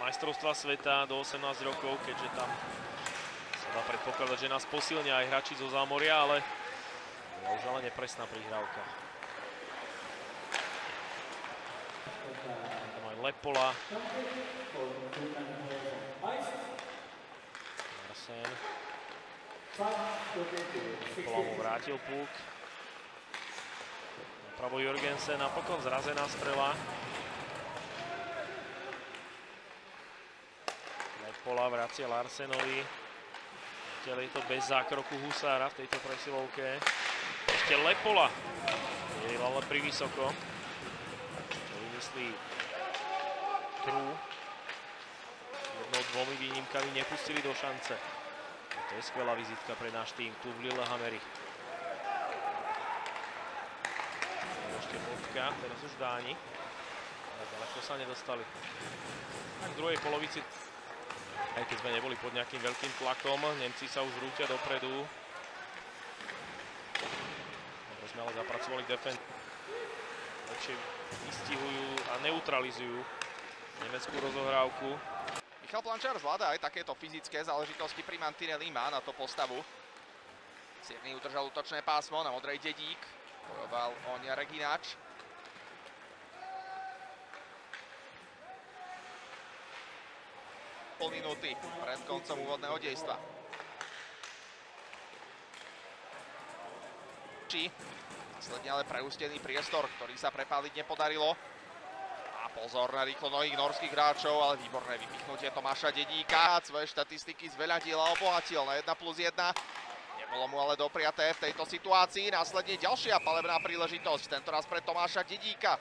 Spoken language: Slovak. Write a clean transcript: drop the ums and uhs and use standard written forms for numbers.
majstrovstva sveta do 18 rokov, keďže tam sa dá predpokladať, že nás posilnia aj hráči zo Zámoria, ale už ale nepresná prihrávka. Tam aj Lepola. Larsen. Lepola mu vrátil puk. Napravo Jørgensen, napokon zrazená strela. Lepola vracia Larsenovi. Je to bez zákroku Husára v tejto presilovke. Ešte Lepola. Je ale privysoko. Čo vymyslí True. Jednou, dvomi výnimkami nepustili do šance. To je skvelá vizitka pre náš tým tu v Lillehammeri. Ešte bodka, teraz už Dáni. Ale ďaleko sa nedostali. Tak v druhej polovici, aj keď sme neboli pod nejakým veľkým tlakom, Nemci sa už rútia dopredu. Dobre sme ale zapracovali defense. Lepšie vystihujú a neutralizujú nemeckú rozohrávku. Michal Plančár zvláda aj takéto fyzické záležitosti pri mantineli, má na to postavu. Sierny udržal útočné pásmo, na modrej Dedík. Bojoval Oňa Regináč. Pol minúty pred koncom úvodného dejstva. Následne ale preústený priestor, ktorý sa prepáliť nepodarilo. A pozor na rýchlo mnohých norských hráčov, ale výborné vypichnutie Tomáša Dedíka. Svoje štatistiky zveľadil a obohatil na 1+1. Nebolo mu ale dopriaté v tejto situácii. Následne ďalšia palebná príležitosť, tentoraz pre Tomáša Dedíka.